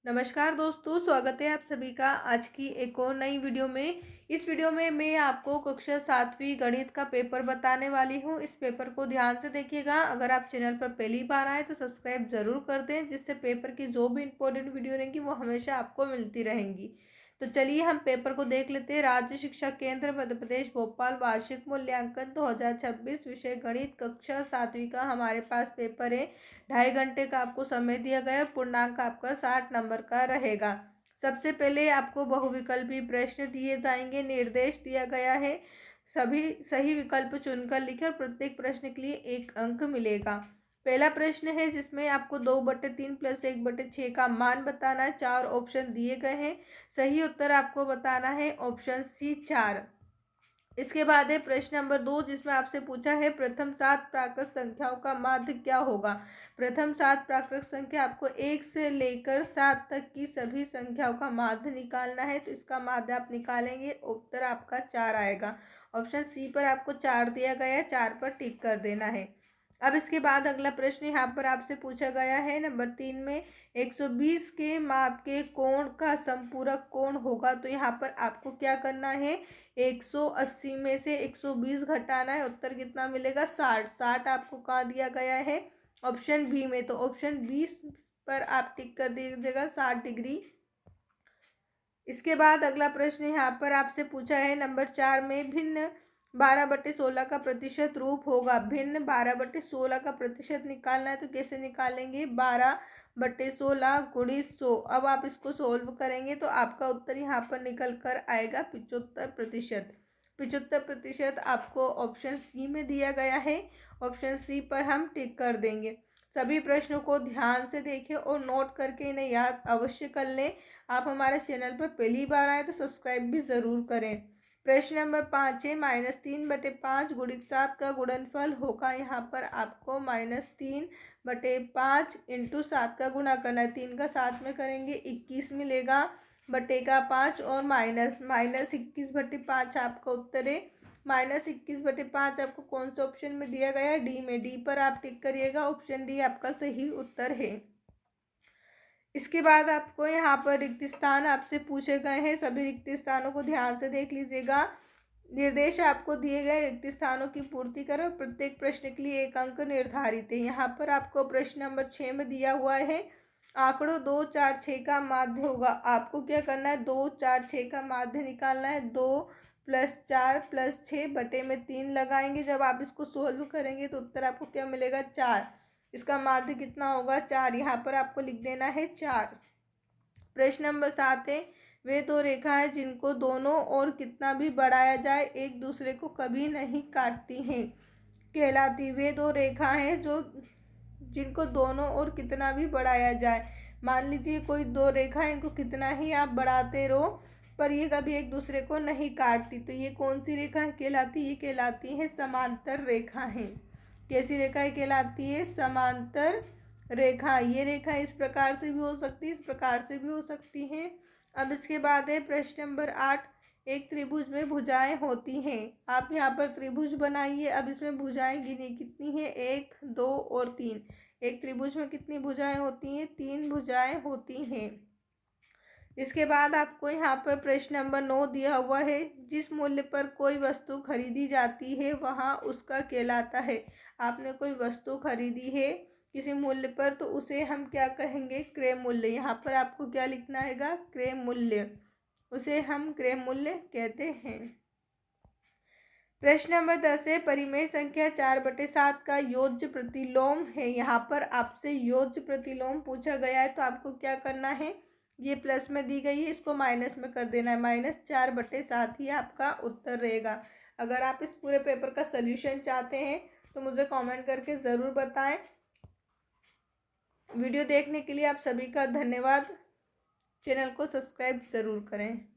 नमस्कार दोस्तों, स्वागत है आप सभी का आज की एक और नई वीडियो में। इस वीडियो में मैं आपको कक्षा 7वीं गणित का पेपर बताने वाली हूं। इस पेपर को ध्यान से देखिएगा। अगर आप चैनल पर पहली बार आए तो सब्सक्राइब ज़रूर कर दें, जिससे पेपर की जो भी इंपॉर्टेंट वीडियो रहेंगी वो हमेशा आपको मिलती रहेंगी। तो चलिए हम पेपर को देख लेते हैं। राज्य शिक्षा केंद्र मध्य प्रदेश भोपाल, वार्षिक मूल्यांकन 2026, विषय गणित, कक्षा 7वीं का हमारे पास पेपर है। 2.5 घंटे का आपको समय दिया गया है। पूर्णांक आपका 60 नंबर का रहेगा। सबसे पहले आपको बहुविकल्पी प्रश्न दिए जाएंगे। निर्देश दिया गया है, सभी सही विकल्प चुनकर लिखें और प्रत्येक प्रश्न के लिए 1 अंक मिलेगा। पहला प्रश्न है जिसमें आपको 2/3 + 1/6 का मान बताना है। 4 ऑप्शन दिए गए हैं। सही उत्तर आपको बताना है ऑप्शन सी 4। इसके बाद है प्रश्न नंबर 2, जिसमें आपसे पूछा है प्रथम 7 प्राकृत संख्याओं का माध्य क्या होगा। प्रथम 7 प्राकृत संख्या आपको 1 से लेकर 7 तक की सभी संख्याओं का माध्य निकालना है। तो इसका माध्य आप निकालेंगे, उत्तर आपका 4 आएगा। ऑप्शन सी पर आपको 4 दिया गया है, 4 पर टिक कर देना है। अब इसके बाद अगला प्रश्न यहाँ पर आपसे पूछा गया है नंबर 3 में, 120 के माप के कोण का समपूरक कोण होगा। तो यहाँ पर आपको क्या करना है, 180 में से 120 घटाना है। उत्तर कितना मिलेगा, 60। 60 आपको कहाँ दिया गया है, ऑप्शन बी में। तो ऑप्शन 20 पर आप टिक कर दीजिएगा, 60 डिग्री। इसके बाद अगला प्रश्न यहाँ पर आपसे पूछा है नंबर 4 में, भिन्न 12/16 का प्रतिशत रूप होगा। भिन्न 12/16 का प्रतिशत निकालना है। तो कैसे निकालेंगे, 12/16 गुणित 100। अब आप इसको सोल्व करेंगे तो आपका उत्तर यहाँ पर निकल कर आएगा 75%। 75% आपको ऑप्शन सी में दिया गया है। ऑप्शन सी पर हम टिक कर देंगे। सभी प्रश्नों को ध्यान से देखें और नोट करके इन्हें याद अवश्य कर लें। आप हमारे चैनल पर पहली बार आए तो सब्सक्राइब भी ज़रूर करें। प्रश्न नंबर 5 है, -3/5 गुणित 7 का गुणनफल होगा। यहाँ पर आपको -3/5 × 7 का गुणा करना है। 3 का 7 में करेंगे 21 मिलेगा, बटे का 5 और -21/5 आपका उत्तर है। -21/5 आपको कौन से ऑप्शन में दिया गया है, डी में। डी पर आप टिक करिएगा, ऑप्शन डी आपका सही उत्तर है। इसके बाद आपको यहाँ पर रिक्त स्थान आपसे पूछे गए हैं। सभी रिक्त स्थानों को ध्यान से देख लीजिएगा। निर्देश आपको दिए गए रिक्त स्थानों की पूर्ति करें। प्रत्येक प्रश्न के लिए 1 अंक निर्धारित है। यहाँ पर आपको प्रश्न नंबर 6 में दिया हुआ है, आंकड़ों 2, 4, 6 का माध्य होगा। आपको क्या करना है, 2, 4, 6 का माध्य निकालना है। 2 + 4 + 6 बटे में 3 लगाएंगे। जब आप इसको सोल्व करेंगे तो उत्तर आपको क्या मिलेगा, 4। इसका माध्य कितना होगा, 4। यहाँ पर आपको लिख देना है 4। प्रश्न नंबर 7 है, वे 2 रेखाएं जिनको दोनों ओर कितना भी बढ़ाया जाए एक दूसरे को कभी नहीं काटती हैं कहलाती। वे 2 रेखाएं हैं जो जिनको दोनों ओर कितना भी बढ़ाया जाए। मान लीजिए कोई 2 रेखा, इनको कितना ही आप बढ़ाते रहो पर ये कभी एक दूसरे को नहीं काटती। तो ये कौन सी रेखा कहलाती, ये कहलाती है समांतर रेखा है। कैसी रेखाएं कहलाती है, समांतर रेखा। ये रेखा इस प्रकार से भी हो सकती है, इस प्रकार से भी हो सकती हैं। अब इसके बाद है प्रश्न नंबर 8, एक त्रिभुज में भुजाएं होती हैं। आप यहाँ पर त्रिभुज बनाइए। अब इसमें भुजाएं गिनी कितनी हैं, 1, 2 और 3। एक त्रिभुज में कितनी भुजाएं होती हैं, 3 भुजाएं होती हैं। इसके बाद आपको यहाँ पर प्रश्न नंबर 9 दिया हुआ है, जिस मूल्य पर कोई वस्तु खरीदी जाती है वहाँ उसका कहलाता है। आपने कोई वस्तु खरीदी है किसी मूल्य पर, तो उसे हम क्या कहेंगे, क्रय मूल्य। यहाँ पर आपको क्या लिखना है, क्रय मूल्य। उसे हम क्रय मूल्य कहते हैं। प्रश्न नंबर 10 है, परिमेय संख्या 4/7 का योज्य प्रतिलोम है। यहाँ पर आपसे योज्य प्रतिलोम पूछा गया है। तो आपको क्या करना है, ये प्लस में दी गई है, इसको माइनस में कर देना है। -4/7 ही आपका उत्तर रहेगा। अगर आप इस पूरे पेपर का सल्यूशन चाहते हैं तो मुझे कमेंट करके ज़रूर बताएं। वीडियो देखने के लिए आप सभी का धन्यवाद। चैनल को सब्सक्राइब ज़रूर करें।